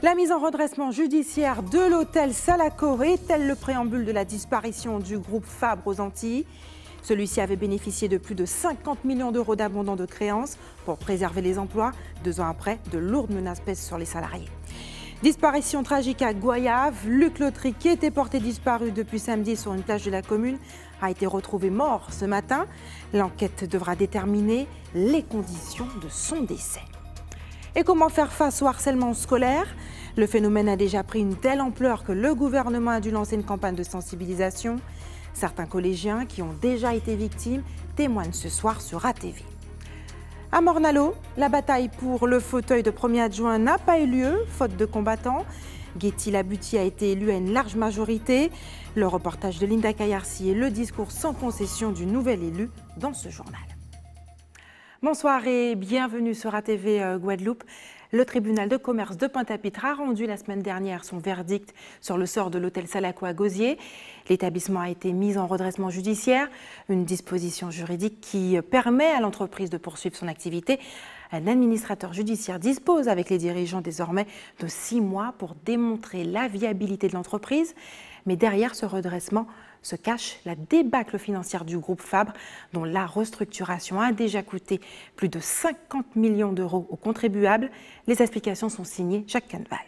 La mise en redressement judiciaire de l'hôtel Salaco est-elle le préambule de la disparition du groupe Fabre aux Antilles? Celui-ci avait bénéficié de plus de 50 millions d'euros d'abandon de créances pour préserver les emplois. 2 ans après, de lourdes menaces pèsent sur les salariés. Disparition tragique à Goyave. Luc Lautry, qui était porté disparu depuis samedi sur une plage de la commune, a été retrouvé mort ce matin. L'enquête devra déterminer les conditions de son décès. Et comment faire face au harcèlement scolaire? Le phénomène a déjà pris une telle ampleur que le gouvernement a dû lancer une campagne de sensibilisation. Certains collégiens qui ont déjà été victimes témoignent ce soir sur ATV. À Morne-à-l'Eau, la bataille pour le fauteuil de premier adjoint n'a pas eu lieu, faute de combattants. Guetty Labuty a été élu à une large majorité. Le reportage de Linda Kayarsi et le discours sans concession du nouvel élu dans ce journal. Bonsoir et bienvenue sur ATV Guadeloupe. Le tribunal de commerce de Pointe-à-Pitre a rendu la semaine dernière son verdict sur le sort de l'hôtel Salaco à Gosier. L'établissement a été mis en redressement judiciaire, une disposition juridique qui permet à l'entreprise de poursuivre son activité. Un administrateur judiciaire dispose avec les dirigeants désormais de 6 mois pour démontrer la viabilité de l'entreprise. Mais derrière ce redressement se cache la débâcle financière du groupe Fabre, dont la restructuration a déjà coûté plus de 50 millions d'euros aux contribuables. Les explications sont signées Jacques Canneval.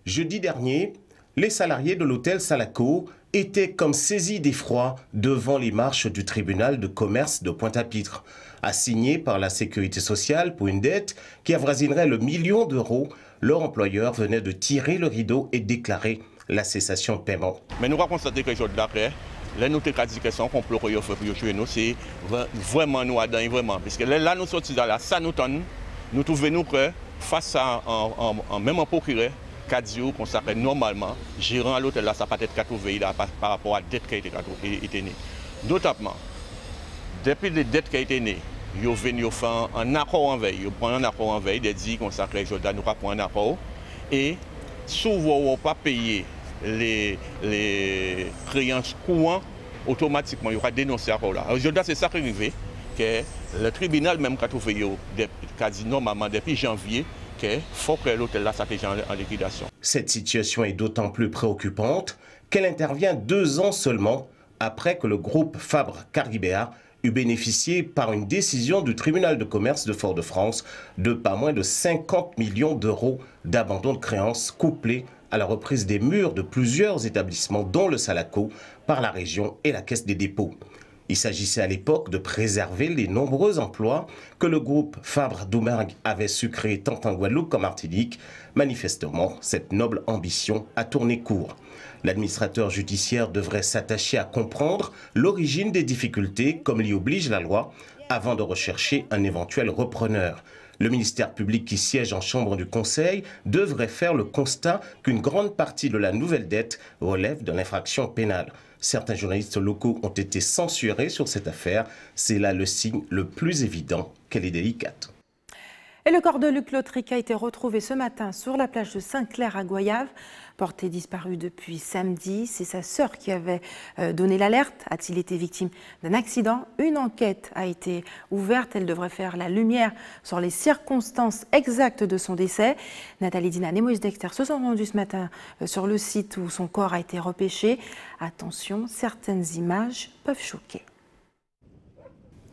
Jeudi dernier, les salariés de l'hôtel Salaco étaient comme saisis d'effroi devant les marches du tribunal de commerce de Pointe-à-Pitre. Assignés par la sécurité sociale pour une dette qui avoisinerait le million d'euros, leur employeur venait de tirer le rideau et déclarer la cessation de paiement. Mais nous avons constaté que les jours d'après, les nous avons dit que son complot pour jouer nous, c'est vraiment nous à vraiment. Parce que là, nous sortis de là, ça nous donne, nous trouvons nous prêts face à même un procureur qui a dit qu'on s'appelle normalement, gérant à l'hôtel là, ça peut être qu'à trouver par rapport à la dette qui a été née. Notamment, depuis les dettes qui a été nées, ils ont venu faire un accord en veille. Ils prennent un accord en veille, ils disent qu'on s'appelle les jours nous avons un accord. Et souvent, on ne pas payer les créances courantes, automatiquement, il y aura dénoncé à là. Aujourd'hui, c'est ça qui est arrivé, que le tribunal même qui a trouvé, qui a dit normalement depuis janvier, qu'il faut que l'hôtel là soit en liquidation. Cette situation est d'autant plus préoccupante qu'elle intervient 2 ans seulement après que le groupe Fabre-Caribéa eut bénéficié par une décision du tribunal de commerce de Fort-de-France de pas moins de 50 millions d'euros d'abandon de créances couplés à la reprise des murs de plusieurs établissements, dont le Salaco, par la région et la Caisse des dépôts. Il s'agissait à l'époque de préserver les nombreux emplois que le groupe Fabre-Doumergue avait su créer tant en Guadeloupe qu'en Martinique. Manifestement, cette noble ambition a tourné court. L'administrateur judiciaire devrait s'attacher à comprendre l'origine des difficultés, comme l'y oblige la loi, avant de rechercher un éventuel repreneur. Le ministère public qui siège en chambre du Conseil devrait faire le constat qu'une grande partie de la nouvelle dette relève de l'infraction pénale. Certains journalistes locaux ont été censurés sur cette affaire. C'est là le signe le plus évident qu'elle est délicate. Et le corps de Luc Lautry a été retrouvé ce matin sur la plage de Saint-Clair à Goyave. Porté disparu depuis samedi, c'est sa sœur qui avait donné l'alerte. A-t-il été victime d'un accident? Une enquête a été ouverte. Elle devrait faire la lumière sur les circonstances exactes de son décès. Nathalie Dinan et Moïse Dexter se sont rendus ce matin sur le site où son corps a été repêché. Attention, certaines images peuvent choquer.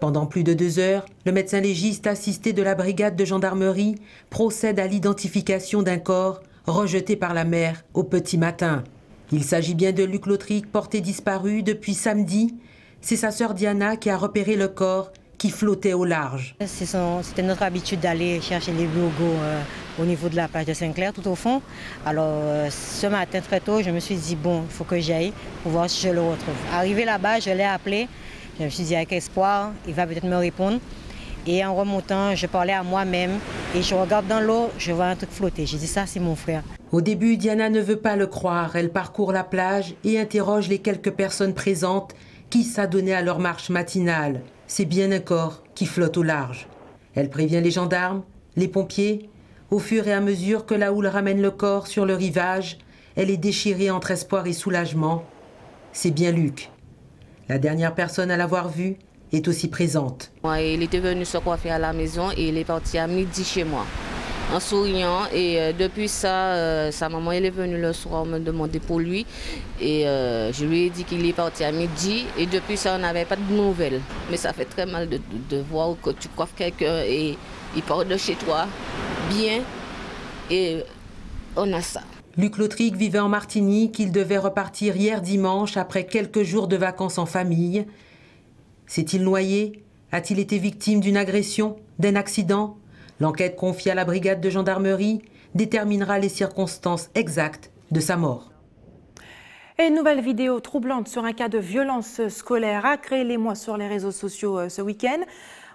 Pendant plus de 2 heures, le médecin légiste assisté de la brigade de gendarmerie procède à l'identification d'un corps rejeté par la mère au petit matin. Il s'agit bien de Luc Lautry, porté disparu depuis samedi. C'est sa sœur Diana qui a repéré le corps qui flottait au large. C'était notre habitude d'aller chercher les logos au niveau de la plage de Saint-Clair, tout au fond. Alors ce matin très tôt, je me suis dit bon, il faut que j'aille pour voir si je le retrouve. Arrivé là-bas, je l'ai appelé. Je me suis dit avec espoir, il va peut-être me répondre. Et en remontant, je parlais à moi-même et je regarde dans l'eau, je vois un truc flotter. J'ai dit ça, c'est mon frère. Au début, Diana ne veut pas le croire. Elle parcourt la plage et interroge les quelques personnes présentes qui s'adonnaient à leur marche matinale. C'est bien un corps qui flotte au large. Elle prévient les gendarmes, les pompiers. Au fur et à mesure que la houle ramène le corps sur le rivage, elle est déchirée entre espoir et soulagement. C'est bien Luc. La dernière personne à l'avoir vu est aussi présente. Il était venu se coiffer à la maison et il est parti à midi chez moi. en souriant. Et depuis ça, sa maman elle est venue le soir me demander pour lui. Et je lui ai dit qu'il est parti à midi. Et depuis ça, on n'avait pas de nouvelles. Mais ça fait très mal de voir que tu coiffes quelqu'un et il part de chez toi bien. Et on a ça. Luc Lautric vivait en Martinique. Il devait repartir hier dimanche après quelques jours de vacances en famille. S'est-il noyé? A-t-il été victime d'une agression, d'un accident? L'enquête confiée à la brigade de gendarmerie déterminera les circonstances exactes de sa mort. Et une nouvelle vidéo troublante sur un cas de violence scolaire a créé l'émoi sur les réseaux sociaux ce week-end.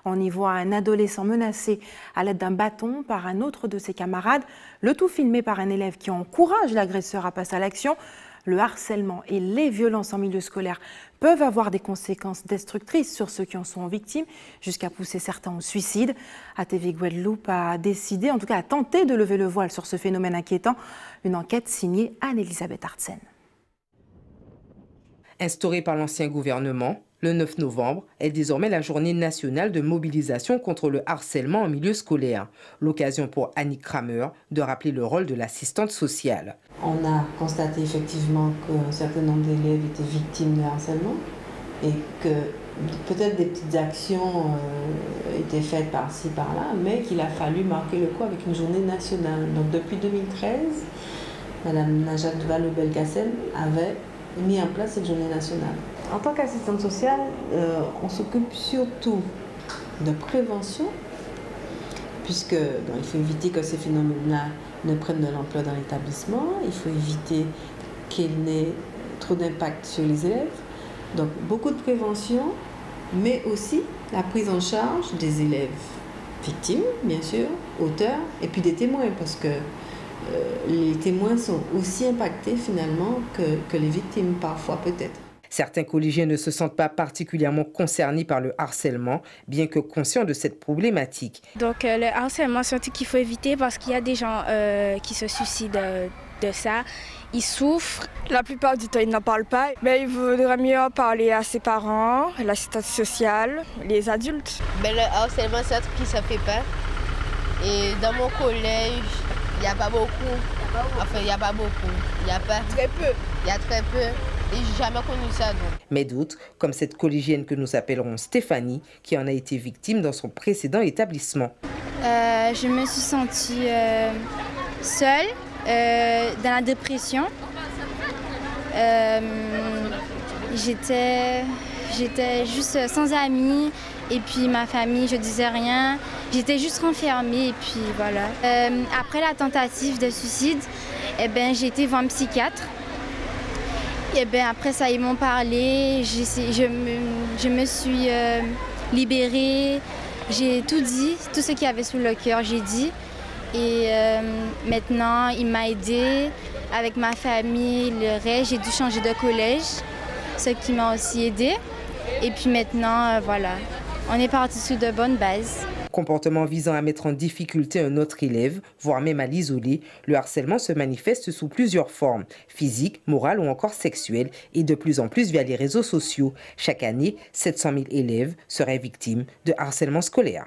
On y voit un adolescent menacé à l'aide d'un bâton par un autre de ses camarades. Le tout filmé par un élève qui encourage l'agresseur à passer à l'action. Le harcèlement et les violences en milieu scolaire peuvent avoir des conséquences destructrices sur ceux qui en sont victimes, jusqu'à pousser certains au suicide. ATV Guadeloupe a décidé, en tout cas a tenté de lever le voile sur ce phénomène inquiétant. Une enquête signée Anne-Elisabeth Artsen. Instaurée par l'ancien gouvernement, le 9 novembre est désormais la journée nationale de mobilisation contre le harcèlement en milieu scolaire. L'occasion pour Annick Kramer de rappeler le rôle de l'assistante sociale. On a constaté effectivement qu'un certain nombre d'élèves étaient victimes de harcèlement et que peut-être des petites actions étaient faites par-ci, par-là, mais qu'il a fallu marquer le coup avec une journée nationale. Donc depuis 2013, Mme Najat Vallaud-Belkacem avait mis en place cette journée nationale. En tant qu'assistante sociale, on s'occupe surtout de prévention, puisque il faut éviter que ces phénomènes-là ne prennent de l'ampleur dans l'établissement, il faut éviter qu'il n'ait trop d'impact sur les élèves. Donc beaucoup de prévention, mais aussi la prise en charge des élèves victimes, bien sûr, auteurs, et puis des témoins, parce que les témoins sont aussi impactés finalement que les victimes, parfois peut-être. Certains collégiens ne se sentent pas particulièrement concernés par le harcèlement, bien que conscients de cette problématique. Donc le harcèlement, c'est un truc qu'il faut éviter parce qu'il y a des gens qui se suicident de ça. Ils souffrent. La plupart du temps, ils n'en parlent pas. Mais il vaudrait mieux en parler à ses parents, l'assistante sociale, les adultes. Mais le harcèlement, c'est un truc qui se fait peur. Et dans mon collège, il n'y a pas beaucoup. Enfin, il n'y a pas beaucoup. Il n'y a pas. Très peu. Il y a très peu. Et j'ai jamais connu ça. Donc. Mais d'autres, comme cette collégienne que nous appellerons Stéphanie, qui en a été victime dans son précédent établissement. Je me suis sentie seule, dans la dépression. J'étais juste sans amis. Et puis ma famille, je disais rien. J'étais juste renfermée et puis voilà. Après la tentative de suicide, j'ai été voir un psychiatre. Et après ça, ils m'ont parlé. Je me suis libérée. J'ai tout dit, tout ce qu'il y avait sous le cœur, j'ai dit. Et maintenant, il m'a aidée avec ma famille, le reste. J'ai dû changer de collège, ce qui m'a aussi aidée. Et puis maintenant, voilà. On est parti sur de bonnes bases. Comportement visant à mettre en difficulté un autre élève, voire même à l'isoler, le harcèlement se manifeste sous plusieurs formes, physiques, morales ou encore sexuelles, et de plus en plus via les réseaux sociaux. Chaque année, 700 000 élèves seraient victimes de harcèlement scolaire.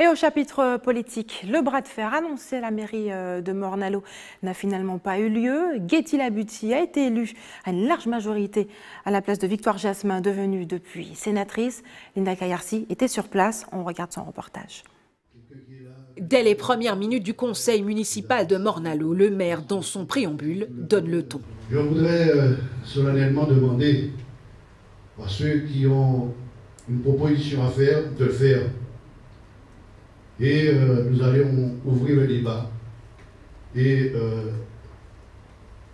Et au chapitre politique, le bras de fer annoncé à la mairie de Morne-à-l'Eau n'a finalement pas eu lieu. Guetty Labuty a été élue à une large majorité à la place de Victoire Jasmin, devenue depuis sénatrice. Linda Kayarsi était sur place. On regarde son reportage. Dès les premières minutes du conseil municipal de Morne-à-l'Eau, le maire, dans son préambule, donne le ton. Je voudrais solennellement demander à ceux qui ont une proposition à faire de le faire. Et nous allons ouvrir le débat et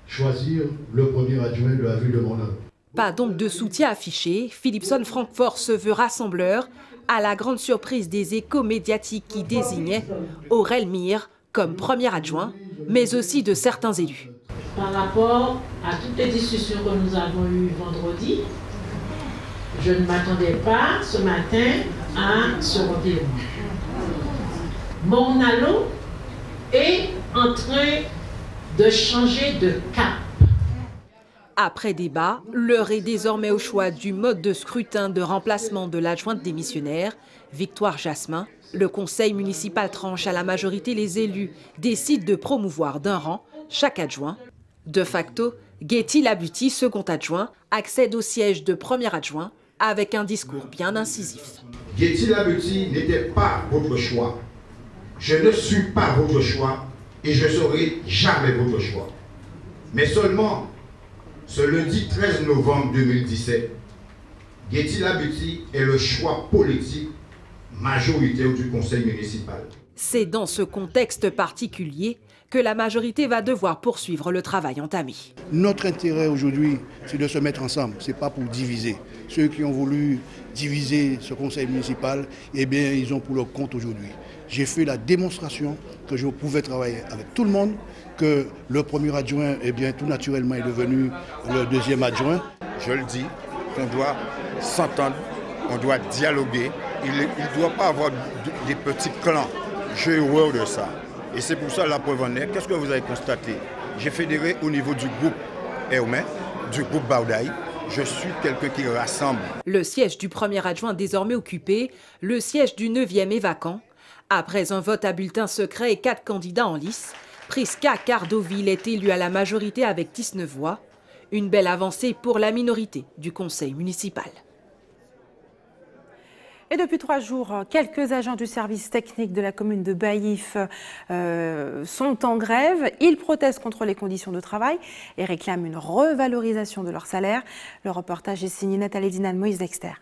choisir le premier adjoint de la ville de Morne-à-l'Eau. Pas donc de soutien affiché. Philipson Francfort se veut rassembleur, à la grande surprise des échos médiatiques qui désignaient Aurel Mire comme premier adjoint, mais aussi de certains élus. Par rapport à toutes les discussions que nous avons eues vendredi, je ne m'attendais pas ce matin à ce rendez-vous. Morne-à-l'Eau est en train de changer de cap. Après débat, l'heure est désormais au choix du mode de scrutin de remplacement de l'adjointe démissionnaire, Victoire Jasmin. Le conseil municipal tranche à la majorité, les élus décident de promouvoir d'un rang chaque adjoint. De facto, Guetty Labuti, second adjoint, accède au siège de premier adjoint avec un discours bien incisif. Guetty Labuti n'était pas votre choix. Je ne suis pas votre choix et je ne serai jamais votre choix. Mais seulement ce lundi 13 novembre 2017, Guetty Labuti est le choix politique majoritaire du conseil municipal. C'est dans ce contexte particulier que la majorité va devoir poursuivre le travail entamé. Notre intérêt aujourd'hui, c'est de se mettre ensemble, ce n'est pas pour diviser. Ceux qui ont voulu diviser ce conseil municipal, eh bien, ils ont pour leur compte aujourd'hui. J'ai fait la démonstration que je pouvais travailler avec tout le monde, que le premier adjoint, eh bien, tout naturellement est devenu le deuxième adjoint. Je le dis, qu'on doit s'entendre, on doit dialoguer. Il ne doit pas avoir des petits clans. Je suis heureux de ça. Et c'est pour ça la preuve en est. Qu'est-ce que vous avez constaté? J'ai fédéré au niveau du groupe Hermé, du groupe Baudaï. Je suis quelqu'un qui rassemble. Le siège du premier adjoint désormais occupé, le siège du 9e est vacant. Après un vote à bulletin secret et 4 candidats en lice, Prisca Cardoville est élu à la majorité avec 19 voix. Une belle avancée pour la minorité du conseil municipal. Et depuis 3 jours, quelques agents du service technique de la commune de Baïf sont en grève. Ils protestent contre les conditions de travail et réclament une revalorisation de leur salaire. Le reportage est signé Nathalie Dinan, Moïse Dexter.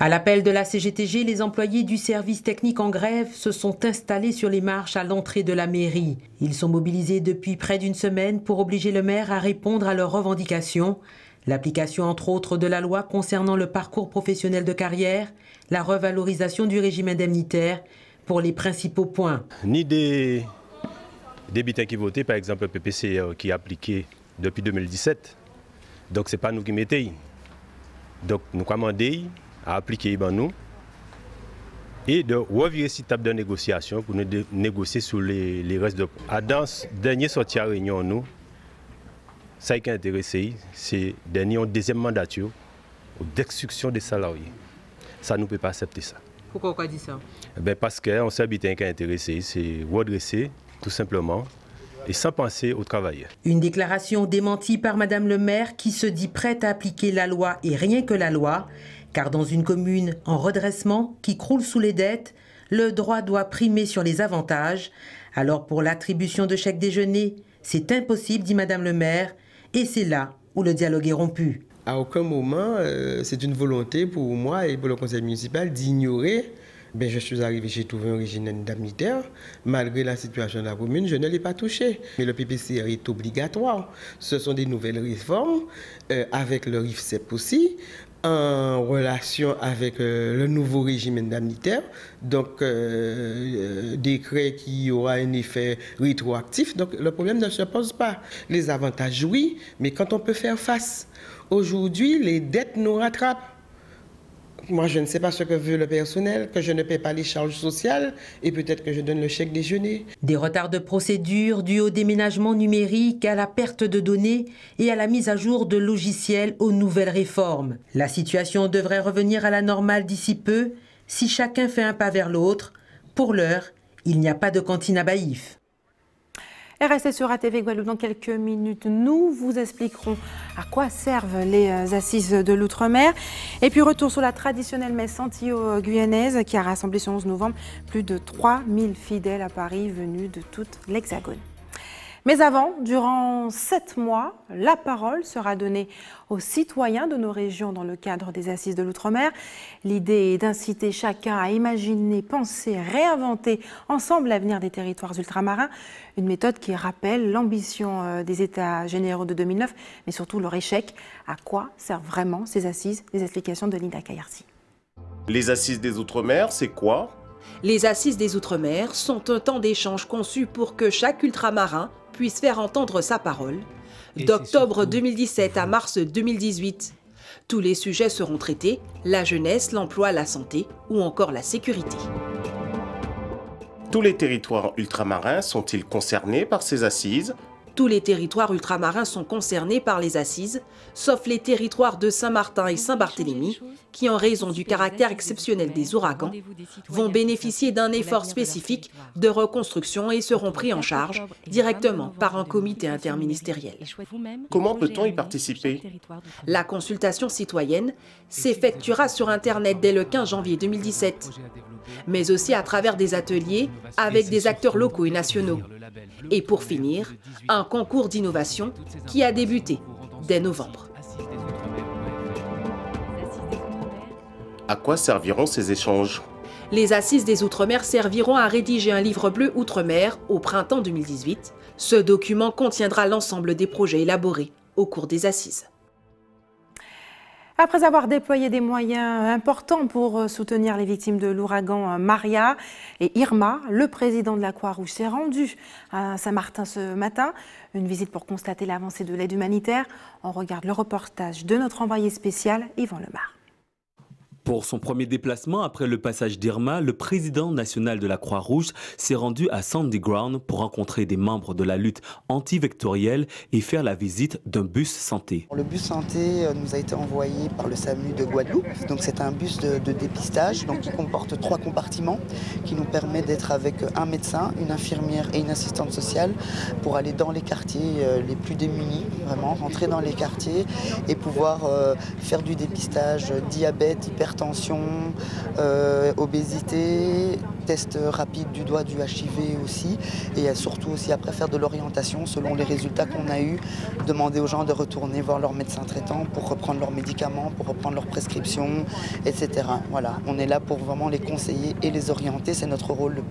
À l'appel de la CGTG, les employés du service technique en grève se sont installés sur les marches à l'entrée de la mairie. Ils sont mobilisés depuis près d'une semaine pour obliger le maire à répondre à leurs revendications. L'application entre autres de la loi concernant le parcours professionnel de carrière, la revalorisation du régime indemnitaire pour les principaux points. Ni des bulletins qui votaient, par exemple le PPC qui est appliqué depuis 2017. Donc ce n'est pas nous qui mettons. Donc nous commandons à appliquer nous et de revirer cette table de négociation pour nous négocier sur les restes de points. À dans dernier sortie à réunion, nous, ça qui est intéressé, c'est dernier deuxième mandature d'exclusion des salariés. Ça, nous ne peut pas accepter ça. Pourquoi on dit ça? Parce qu'on sait bien qui est intéressé, c'est redresser tout simplement et sans penser aux travailleurs. Une déclaration démentie par Madame le maire qui se dit prête à appliquer la loi et rien que la loi, car dans une commune en redressement qui croule sous les dettes, le droit doit primer sur les avantages. Alors pour l'attribution de chèques déjeuner, c'est impossible, dit Madame le maire, et c'est là où le dialogue est rompu. À aucun moment, c'est une volonté pour moi et pour le conseil municipal d'ignorer. Je suis arrivé, j'ai trouvé un régime indemnitaire. Malgré la situation de la commune, je ne l'ai pas touché. Mais le PPCR est obligatoire. Ce sont des nouvelles réformes, avec le RIFSEP aussi, en relation avec le nouveau régime indemnitaire. Donc, décret qui aura un effet rétroactif. Donc, le problème ne se pose pas. Les avantages, oui, mais quand on peut faire face. Aujourd'hui, les dettes nous rattrapent. Moi, je ne sais pas ce que veut le personnel, que je ne paie pas les charges sociales et peut-être que je donne le chèque déjeuner. Des retards de procédure dus au déménagement numérique, à la perte de données et à la mise à jour de logiciels aux nouvelles réformes. La situation devrait revenir à la normale d'ici peu si chacun fait un pas vers l'autre. Pour l'heure, il n'y a pas de cantine à Baïf. Restez sur ATV Guadeloupe dans quelques minutes. Nous vous expliquerons à quoi servent les assises de l'outre-mer. Et puis retour sur la traditionnelle messe antillo-guyanaise qui a rassemblé ce 11 novembre plus de 3000 fidèles à Paris venus de tout l'Hexagone. Mais avant, durant 7 mois, la parole sera donnée aux citoyens de nos régions dans le cadre des Assises de l'Outre-mer. L'idée est d'inciter chacun à imaginer, penser, réinventer ensemble l'avenir des territoires ultramarins. Une méthode qui rappelle l'ambition des États généraux de 2009, mais surtout leur échec. À quoi servent vraiment ces assises? Les explications de Linda Kayarsi. Les Assises des Outre-mer, c'est quoi? Les Assises des Outre-mer sont un temps d'échange conçu pour que chaque ultramarin puisse faire entendre sa parole. D'octobre 2017 à mars 2018, tous les sujets seront traités, la jeunesse, l'emploi, la santé ou encore la sécurité. Tous les territoires ultramarins sont-ils concernés par ces assises? Tous les territoires ultramarins sont concernés par les assises, sauf les territoires de Saint-Martin et Saint-Barthélemy, qui, en raison du caractère exceptionnel des ouragans, vont bénéficier d'un effort spécifique de reconstruction et seront pris en charge directement par un comité interministériel. Comment peut-on y participer? La consultation citoyenne s'effectuera sur Internet dès le 15 janvier 2017, mais aussi à travers des ateliers avec des acteurs locaux et nationaux. Et pour finir, un concours d'innovation qui a débuté dès novembre. À quoi serviront ces échanges? Les Assises des Outre-mer serviront à rédiger un livre bleu Outre-mer au printemps 2018. Ce document contiendra l'ensemble des projets élaborés au cours des Assises. Après avoir déployé des moyens importants pour soutenir les victimes de l'ouragan Maria et Irma, le président de la Croix-Rouge s'est rendu à Saint-Martin ce matin. Une visite pour constater l'avancée de l'aide humanitaire. On regarde le reportage de notre envoyé spécial, Yvan Lemar. Pour son premier déplacement après le passage d'Irma, le président national de la Croix-Rouge s'est rendu à Sandy Ground pour rencontrer des membres de la lutte anti-vectorielle et faire la visite d'un bus santé. Le bus santé nous a été envoyé par le SAMU de Guadeloupe. Donc c'est un bus de dépistage qui comporte 3 compartiments qui nous permet d'être avec un médecin, une infirmière et une assistante sociale pour aller dans les quartiers les plus démunis, vraiment rentrer dans les quartiers et pouvoir faire du dépistage diabète, hypertension, obésité, test rapide du doigt du HIV aussi, et surtout aussi après faire de l'orientation selon les résultats qu'on a eus, demander aux gens de retourner voir leur médecin traitant pour reprendre leurs médicaments, pour reprendre leurs prescriptions, etc. Voilà, on est là pour vraiment les conseiller et les orienter, c'est notre rôle le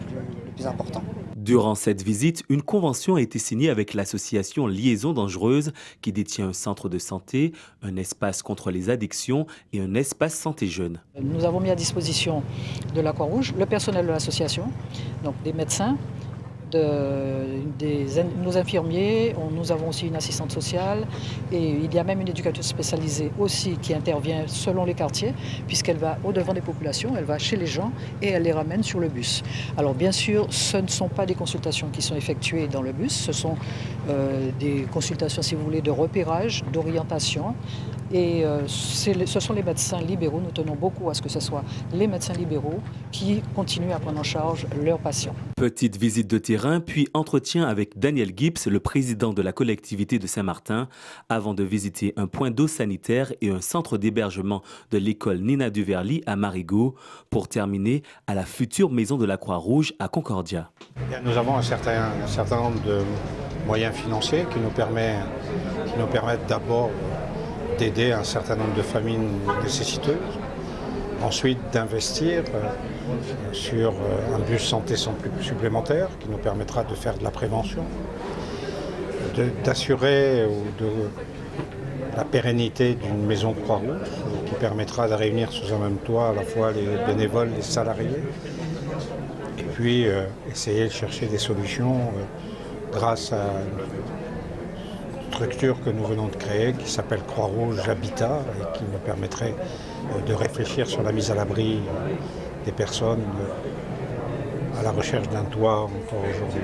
plus important. Durant cette visite, une convention a été signée avec l'association Liaison Dangereuse qui détient un centre de santé, un espace contre les addictions et un espace santé jeune. Nous avons mis à disposition de la Croix-Rouge le personnel de l'association, donc des médecins, nos infirmiers, nous avons aussi une assistante sociale et il y a même une éducatrice spécialisée aussi qui intervient selon les quartiers puisqu'elle va au-devant des populations, elle va chez les gens et elle les ramène sur le bus. Alors bien sûr, ce ne sont pas des consultations qui sont effectuées dans le bus, ce sont des consultations, si vous voulez, de repérage, d'orientation. Et ce sont les médecins libéraux, nous tenons beaucoup à ce que ce soit les médecins libéraux qui continuent à prendre en charge leurs patients. Petite visite de terrain, puis entretien avec Daniel Gibbs, le président de la collectivité de Saint-Martin, avant de visiter un point d'eau sanitaire et un centre d'hébergement de l'école Nina Duverly à Marigot, pour terminer à la future maison de la Croix-Rouge à Concordia. Nous avons un certain nombre de moyens financiers qui nous permettent d'abord d'aider un certain nombre de familles nécessiteuses, ensuite d'investir sur un bus santé supplémentaire qui nous permettra de faire de la prévention, d'assurer la pérennité d'une maison Croix-Rouge qui permettra de réunir sous un même toit à la fois les bénévoles, les salariés, et puis essayer de chercher des solutions grâce à une structure que nous venons de créer qui s'appelle Croix-Rouge Habitat et qui nous permettrait de réfléchir sur la mise à l'abri des personnes à la recherche d'un toit encore aujourd'hui.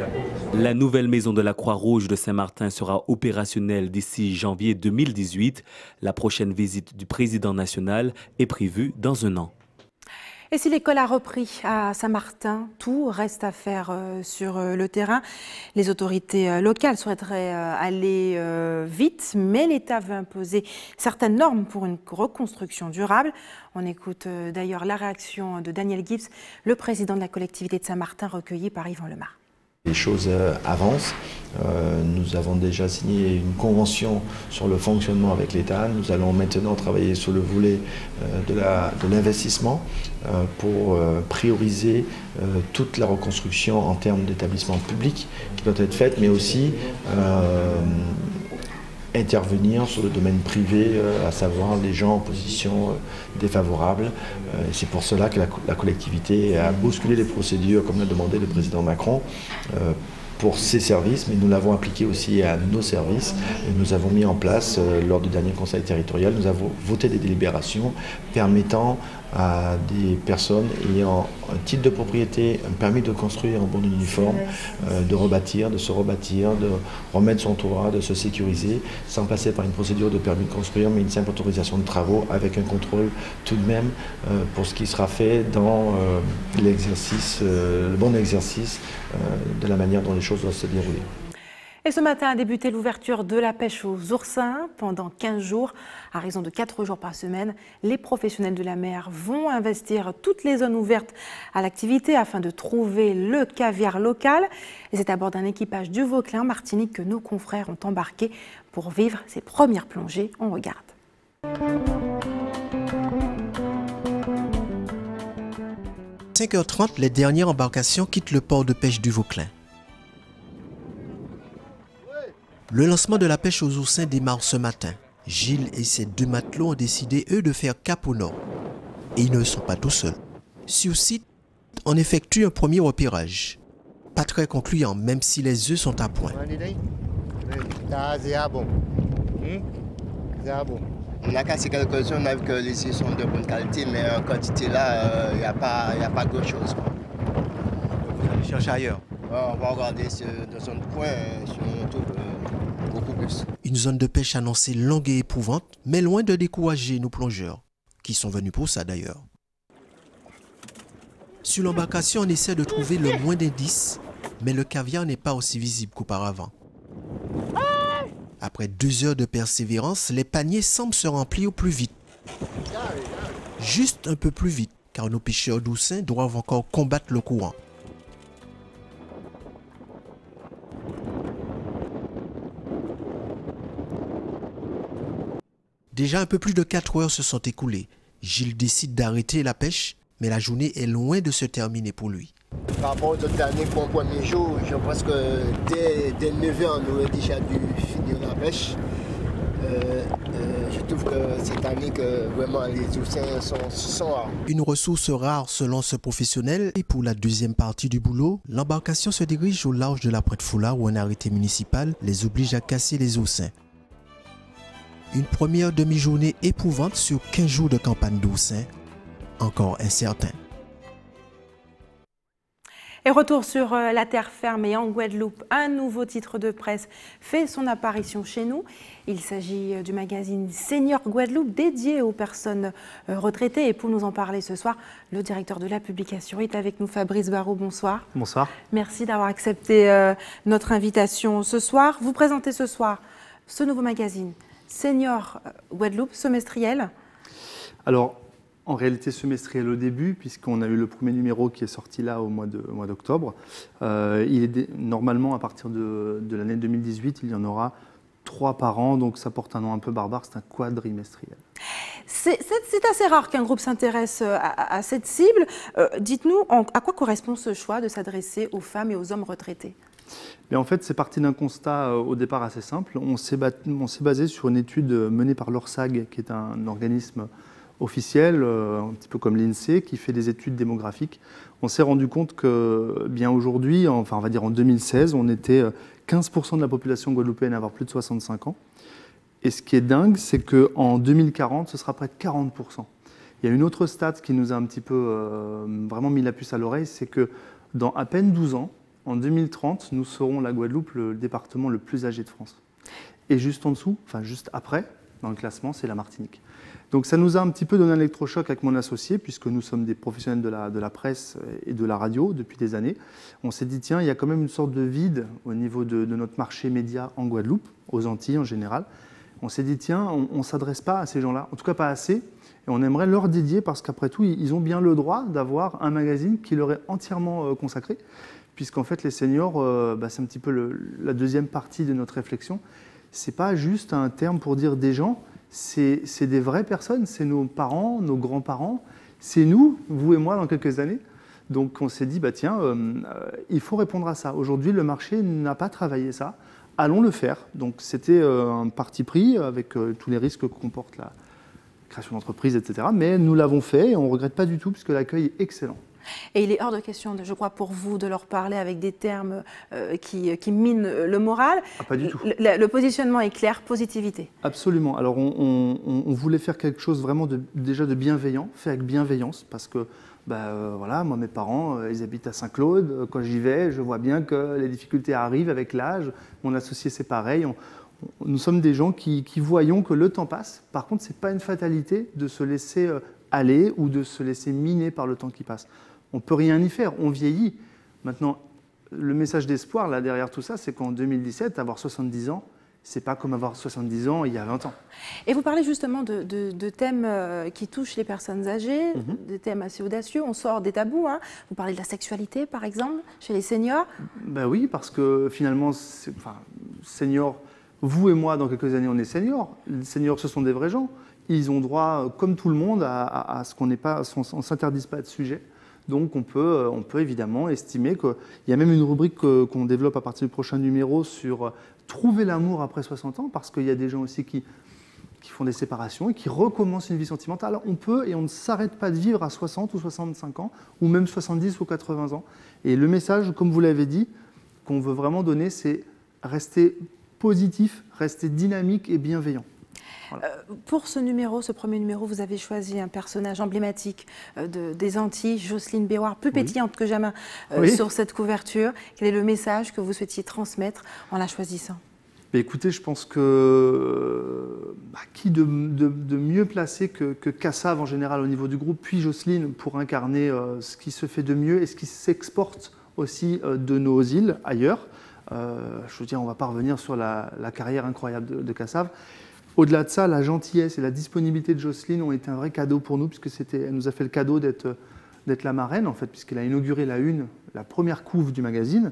La nouvelle maison de la Croix-Rouge de Saint-Martin sera opérationnelle d'ici janvier 2018. La prochaine visite du président national est prévue dans un an. Et si l'école a repris à Saint-Martin, tout reste à faire sur le terrain. Les autorités locales souhaiteraient aller vite, mais l'État veut imposer certaines normes pour une reconstruction durable. On écoute d'ailleurs la réaction de Daniel Gibbs, le président de la collectivité de Saint-Martin, recueilli par Yvan Lemar. Les choses avancent. Nous avons déjà signé une convention sur le fonctionnement avec l'État. Nous allons maintenant travailler sur le volet de l'investissement pour prioriser toute la reconstruction en termes d'établissements publics qui doit être faite, mais aussi intervenir sur le domaine privé, à savoir les gens en position défavorable. C'est pour cela que la collectivité a bousculé les procédures, comme l'a demandé le président Macron, pour ses services, mais nous l'avons appliqué aussi à nos services. Et nous avons mis en place, lors du dernier conseil territorial, nous avons voté des délibérations permettant à des personnes ayant un titre de propriété, un permis de construire en bon uniforme, de rebâtir, de se rebâtir, de remettre son toit, de se sécuriser, sans passer par une procédure de permis de construire, mais une simple autorisation de travaux avec un contrôle tout de même pour ce qui sera fait dans l'exercice, le bon exercice de la manière dont les choses doivent se dérouler. Et ce matin a débuté l'ouverture de la pêche aux oursins pendant 15 jours. À raison de 4 jours par semaine, les professionnels de la mer vont investir toutes les zones ouvertes à l'activité afin de trouver le caviar local. Et c'est à bord d'un équipage du Vauclin, Martinique, que nos confrères ont embarqué pour vivre ses premières plongées. On regarde. À 5h30, les dernières embarcations quittent le port de pêche du Vauclin. Le lancement de la pêche aux oursins démarre ce matin. Gilles et ses 2 matelots ont décidé, eux, de faire cap au nord. Et ils ne sont pas tout seuls. Sur site, on effectue un premier repérage. Pas très concluant, même si les œufs sont à point. On a cassé quelques-uns, on a vu que les œufs sont de bonne qualité, mais en quantité là, il n'y a pas grand-chose. Vous allez chercher ailleurs? On va regarder dans un coin, sur YouTube, beaucoup plus. Une zone de pêche annoncée longue et éprouvante, mais loin de décourager nos plongeurs, qui sont venus pour ça d'ailleurs. Sur l'embarcation, on essaie de trouver le moins d'indices, mais le caviar n'est pas aussi visible qu'auparavant. Après 2 heures de persévérance, les paniers semblent se remplir au plus vite. Juste un peu plus vite, car nos pêcheurs d'oursins doivent encore combattre le courant. Déjà un peu plus de 4 heures se sont écoulées. Gilles décide d'arrêter la pêche, mais la journée est loin de se terminer pour lui. Par rapport aux autres années, pour le premier jour, je pense que dès 9 h, on aurait déjà dû finir la pêche. Je trouve que cette année, que vraiment les oursins sont rares. Une ressource rare selon ce professionnel. Et pour la deuxième partie du boulot, l'embarcation se dirige au large de la Pointe-Foulard où un arrêté municipal les oblige à casser les oursins. Une première demi-journée éprouvante sur 15 jours de campagne d'oursins, encore incertain. Et retour sur la terre ferme et en Guadeloupe, un nouveau titre de presse fait son apparition chez nous. Il s'agit du magazine Senior Guadeloupe dédié aux personnes retraitées. Et pour nous en parler ce soir, le directeur de la publication est avec nous, Fabrice Barraud. Bonsoir. Bonsoir. Merci d'avoir accepté notre invitation ce soir. Vous présentez ce soir ce nouveau magazine Senior Guadeloupe, semestriel. Alors, en réalité semestriel au début, puisqu'on a eu le premier numéro qui est sorti là au mois d'octobre. Normalement, à partir de l'année 2018, il y en aura 3 par an, donc ça porte un nom un peu barbare, c'est un quadrimestriel. C'est assez rare qu'un groupe s'intéresse à cette cible. Dites-nous, à quoi correspond ce choix de s'adresser aux femmes et aux hommes retraités ? Mais en fait, c'est parti d'un constat au départ assez simple. On s'est basé sur une étude menée par l'ORSAG, qui est un organisme officiel, un petit peu comme l'INSEE, qui fait des études démographiques. On s'est rendu compte que, bien aujourd'hui, enfin on va dire en 2016, on était 15% de la population guadeloupéenne à avoir plus de 65 ans. Et ce qui est dingue, c'est qu'en 2040, ce sera près de 40%. Il y a une autre stat qui nous a un petit peu vraiment mis la puce à l'oreille, c'est que dans à peine 12 ans, en 2030, nous serons la Guadeloupe le département le plus âgé de France. Et juste en dessous, enfin juste après, dans le classement, c'est la Martinique. Donc ça nous a un petit peu donné un électrochoc avec mon associé, puisque nous sommes des professionnels de la presse et de la radio depuis des années. On s'est dit, tiens, il y a quand même une sorte de vide au niveau de notre marché média en Guadeloupe, aux Antilles en général. On s'est dit, tiens, on ne s'adresse pas à ces gens-là, en tout cas pas assez, et on aimerait leur dédier, parce qu'après tout, ils ont bien le droit d'avoir un magazine qui leur est entièrement consacré, puisqu'en fait, les seniors, c'est un petit peu la deuxième partie de notre réflexion. Ce n'est pas juste un terme pour dire des gens, c'est des vraies personnes, c'est nos parents, nos grands-parents, c'est nous, vous et moi, dans quelques années. Donc on s'est dit, tiens, il faut répondre à ça. Aujourd'hui, le marché n'a pas travaillé ça, allons le faire. Donc c'était un parti pris avec tous les risques que comporte la création d'entreprise, etc. Mais nous l'avons fait et on ne regrette pas du tout, puisque l'accueil est excellent. Et il est hors de question, je crois, pour vous, de leur parler avec des termes qui minent le moral. Ah, pas du tout. Le positionnement est clair, positivité. Absolument. Alors, on voulait faire quelque chose vraiment déjà de bienveillant, fait avec bienveillance, parce que voilà, moi, mes parents, ils habitent à Saint-Claude. Quand j'y vais, je vois bien que les difficultés arrivent avec l'âge. Mon associé, c'est pareil. Nous sommes des gens qui voyons que le temps passe. Par contre, ce n'est pas une fatalité de se laisser aller ou de se laisser miner par le temps qui passe. On ne peut rien y faire, on vieillit. Maintenant, le message d'espoir, là, derrière tout ça, c'est qu'en 2017, avoir 70 ans, c'est pas comme avoir 70 ans il y a 20 ans. Et vous parlez justement de thèmes qui touchent les personnes âgées, des thèmes assez audacieux, on sort des tabous. Hein. Vous parlez de la sexualité, par exemple, chez les seniors. Ben oui, parce que finalement, seniors, vous et moi, dans quelques années, on est seniors. Les seniors, ce sont des vrais gens. Ils ont droit, comme tout le monde, à ce qu'on n'est pas, on ne s'interdise pas de sujet. Donc on peut évidemment estimer qu'il y a même une rubrique qu'on développe à partir du prochain numéro sur trouver l'amour après 60 ans, parce qu'il y a des gens aussi qui font des séparations et qui recommencent une vie sentimentale. Alors on peut et on ne s'arrête pas de vivre à 60 ou 65 ans, ou même 70 ou 80 ans. Et le message, comme vous l'avez dit, qu'on veut vraiment donner, c'est rester positif, rester dynamique et bienveillant. Voilà. Pour ce premier numéro, vous avez choisi un personnage emblématique des Antilles, Jocelyne Béouard, plus pétillante que jamais sur cette couverture. Quel est le message que vous souhaitiez transmettre en la choisissant? Écoutez, je pense que qui de mieux placé que Kassav en général au niveau du groupe, puis Jocelyne pour incarner ce qui se fait de mieux et ce qui s'exporte aussi de nos îles ailleurs. Je veux dire, on ne va pas revenir sur la carrière incroyable de Kassav. Au-delà de ça, la gentillesse et la disponibilité de Jocelyne ont été un vrai cadeau pour nous, puisqu'elle nous a fait le cadeau d'être la marraine, en fait, puisqu'elle a inauguré la première couve du magazine.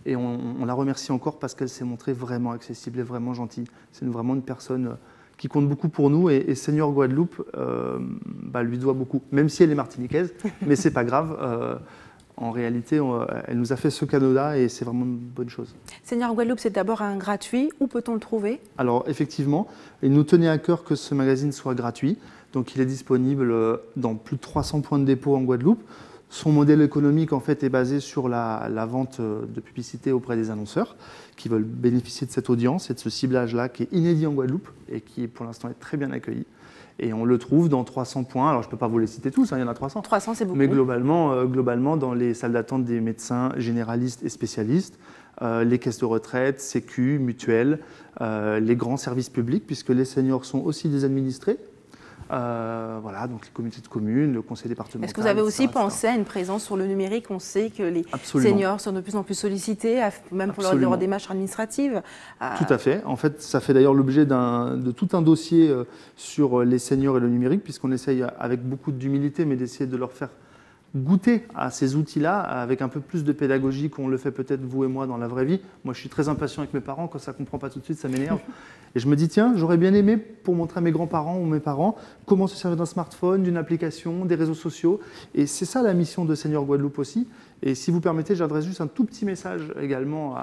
Et on la remercie encore parce qu'elle s'est montrée vraiment accessible et vraiment gentille. C'est vraiment une personne qui compte beaucoup pour nous. Et Senior Guadeloupe lui doit beaucoup, même si elle est martiniquaise, mais ce n'est pas grave. En réalité, elle nous a fait ce cadeau-là et c'est vraiment une bonne chose. Senior Guadeloupe, c'est d'abord un gratuit. Où peut-on le trouver? Alors, effectivement, il nous tenait à cœur que ce magazine soit gratuit. Donc, il est disponible dans plus de 300 points de dépôt en Guadeloupe. Son modèle économique, en fait, est basé sur la vente de publicité auprès des annonceurs qui veulent bénéficier de cette audience et de ce ciblage-là qui est inédit en Guadeloupe et qui, pour l'instant, est très bien accueilli. Et on le trouve dans 300 points. Alors, je ne peux pas vous les citer tous, il y en a 300. 300, c'est beaucoup. Mais globalement, dans les salles d'attente des médecins généralistes et spécialistes, les caisses de retraite, sécu, mutuelles, les grands services publics, puisque les seniors sont aussi des administrés. Voilà, donc les communautés de communes, le conseil départemental. Est-ce que vous avez aussi pensé à une présence sur le numérique? On sait que les seniors sont de plus en plus sollicités, même pour leur démarche administrative. Tout à fait. En fait, ça fait d'ailleurs l'objet de tout un dossier sur les seniors et le numérique, puisqu'on essaye avec beaucoup d'humilité, mais d'essayer de leur faire goûter à ces outils-là avec un peu plus de pédagogie qu'on le fait peut-être vous et moi dans la vraie vie. Moi, je suis très impatient avec mes parents. Quand ça ne comprend pas tout de suite, ça m'énerve. Et je me dis, tiens, j'aurais bien aimé, pour montrer à mes grands-parents ou mes parents, comment se servir d'un smartphone, d'une application, des réseaux sociaux. Et c'est ça la mission de Senior Guadeloupe aussi. Et si vous permettez, j'adresse juste un tout petit message également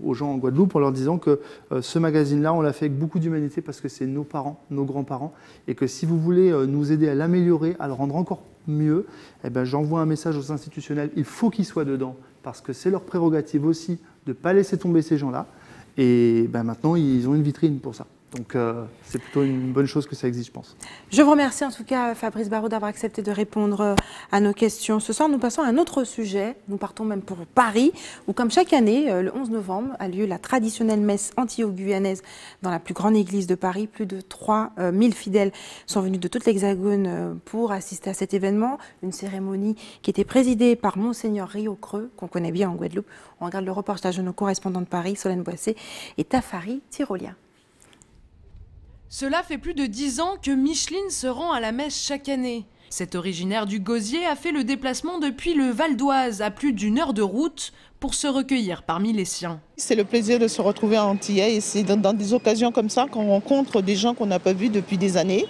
aux gens en Guadeloupe en leur disant que ce magazine-là, on l'a fait avec beaucoup d'humanité parce que c'est nos parents, nos grands-parents, et que si vous voulez nous aider à l'améliorer, à le rendre encore mieux, j'envoie un message aux institutionnels, il faut qu'ils soient dedans, parce que c'est leur prérogative aussi de ne pas laisser tomber ces gens-là, et maintenant ils ont une vitrine pour ça. Donc c'est plutôt une bonne chose que ça existe, je pense. Je vous remercie en tout cas, Fabrice Barraud, d'avoir accepté de répondre à nos questions. Ce soir, nous passons à un autre sujet. Nous partons même pour Paris, où comme chaque année, le 11 novembre, a lieu la traditionnelle messe antillo-guyanaise dans la plus grande église de Paris. Plus de 3000 fidèles sont venus de toute l'Hexagone pour assister à cet événement. Une cérémonie qui était présidée par Monseigneur Rio Creux, qu'on connaît bien en Guadeloupe. On regarde le reportage de nos correspondants de Paris, Solène Boissé et Tafari Tyrolien. Cela fait plus de 10 ans que Micheline se rend à la messe chaque année. Cet originaire du Gosier a fait le déplacement depuis le Val d'Oise à plus d'1 heure de route pour se recueillir parmi les siens. C'est le plaisir de se retrouver en Antillais et c'est dans des occasions comme ça qu'on rencontre des gens qu'on n'a pas vus depuis des années.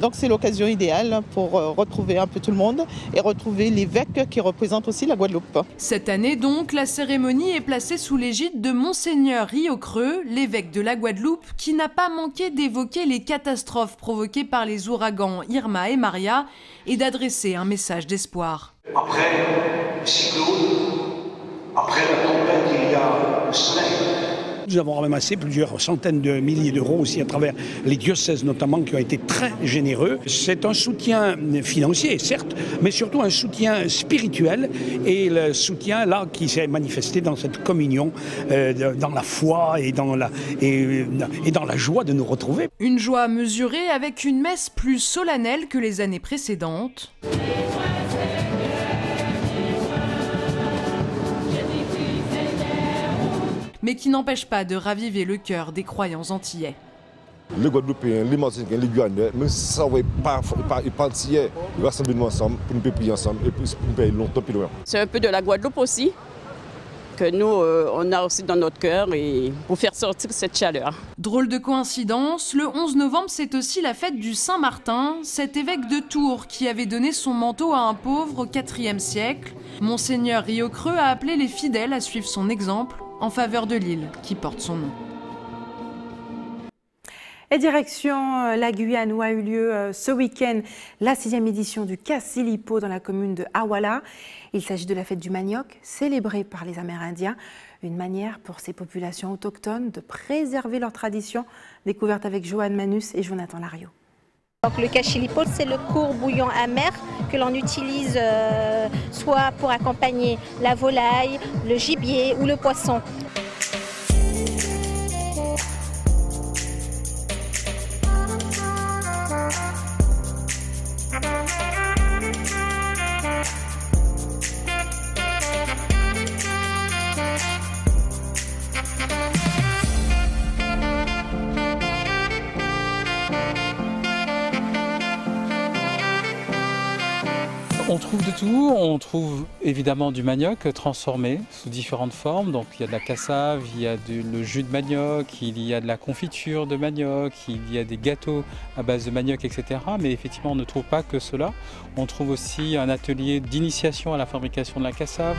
Donc c'est l'occasion idéale pour retrouver un peu tout le monde et retrouver l'évêque qui représente aussi la Guadeloupe. Cette année donc, la cérémonie est placée sous l'égide de Monseigneur Rio Creux, l'évêque de la Guadeloupe, qui n'a pas manqué d'évoquer les catastrophes provoquées par les ouragans Irma et Maria et d'adresser un message d'espoir. Après le cyclone, après la tempête, il y a le soleil. Nous avons ramassé plusieurs centaines de milliers d'euros aussi à travers les diocèses notamment qui ont été très généreux. C'est un soutien financier certes, mais surtout un soutien spirituel et le soutien là qui s'est manifesté dans cette communion, dans la foi et dans la joie de nous retrouver. Une joie mesurée avec une messe plus solennelle que les années précédentes. Mais qui n'empêche pas de raviver le cœur des croyants antillais. Les Guadeloupéens, les Martiniquais, les Guyanais, même si ça ne va pas entier, rassembler-nous ensemble pour nous prier ensemble et pour nous payer longtemps plus loin. C'est un peu de la Guadeloupe aussi, que nous, on a aussi dans notre cœur et pour faire sortir cette chaleur. Drôle de coïncidence, le 11 novembre, c'est aussi la fête du Saint-Martin, cet évêque de Tours qui avait donné son manteau à un pauvre au IVe siècle. Monseigneur Riocreux a appelé les fidèles à suivre son exemple en faveur de l'île qui porte son nom. Et direction la Guyane où a eu lieu ce week-end la 6e édition du Cassilipo dans la commune de Awala. Il s'agit de la fête du manioc célébrée par les Amérindiens, une manière pour ces populations autochtones de préserver leur tradition, découverte avec Joanne Manus et Jonathan Lariot. Donc le Cassilipo, c'est le court bouillon amer que l'on utilise soit pour accompagner la volaille, le gibier ou le poisson. On trouve de tout, on trouve évidemment du manioc transformé sous différentes formes. Donc il y a de la cassave, il y a le jus de manioc, il y a de la confiture de manioc, il y a des gâteaux à base de manioc, etc. Mais effectivement on ne trouve pas que cela. On trouve aussi un atelier d'initiation à la fabrication de la cassave.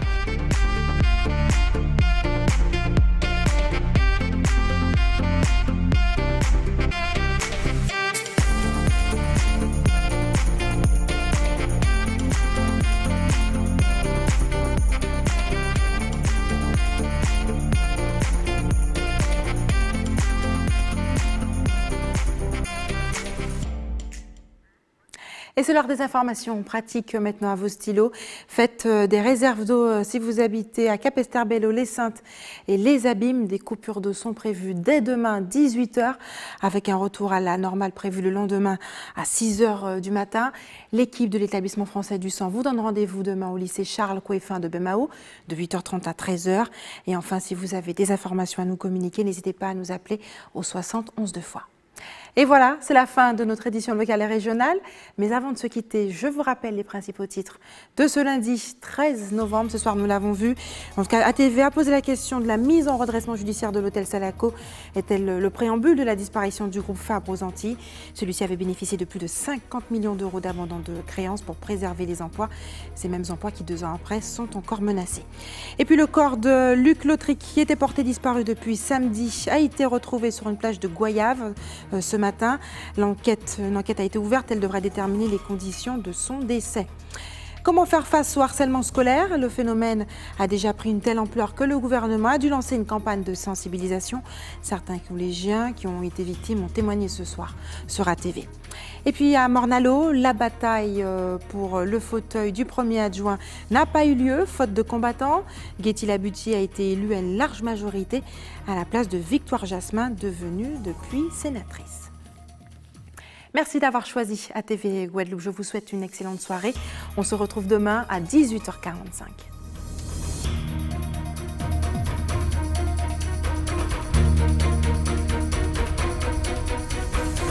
Et c'est l'heure des informations pratiques maintenant à vos stylos. Faites des réserves d'eau si vous habitez à Capesterre-Belle-Eau, les Saintes et les Abîmes. Des coupures d'eau sont prévues dès demain 18 h avec un retour à la normale prévu le lendemain à 6 h du matin. L'équipe de l'établissement français du sang vous donne rendez-vous demain au lycée Charles Coueffin de Bemao de 8h30 à 13 h. Et enfin, si vous avez des informations à nous communiquer, n'hésitez pas à nous appeler au 60 11 2 fois. Et voilà, c'est la fin de notre édition locale et régionale. Mais avant de se quitter, je vous rappelle les principaux titres de ce lundi 13 novembre. Ce soir, nous l'avons vu. En tout cas, ATV a posé la question de la mise en redressement judiciaire de l'hôtel Salaco. Est-elle le préambule de la disparition du groupe Fabre aux Antilles? Celui-ci avait bénéficié de plus de 50 millions d'euros d'abandon de créances pour préserver les emplois. Ces mêmes emplois qui, 2 ans après, sont encore menacés. Et puis le corps de Luc Lautric, qui était porté disparu depuis samedi, a été retrouvé sur une plage de Goyave ce matin. Une enquête a été ouverte, elle devrait déterminer les conditions de son décès. Comment faire face au harcèlement scolaire? Le phénomène a déjà pris une telle ampleur que le gouvernement a dû lancer une campagne de sensibilisation. Certains collégiens qui ont été victimes ont témoigné ce soir sur ATV. Et puis à Morne-à-l'Eau, la bataille pour le fauteuil du premier adjoint n'a pas eu lieu, faute de combattants. Guetty Labutier a été élue à une large majorité à la place de Victoire Jasmin, devenue depuis sénatrice. Merci d'avoir choisi ATV Guadeloupe. Je vous souhaite une excellente soirée. On se retrouve demain à 18h45.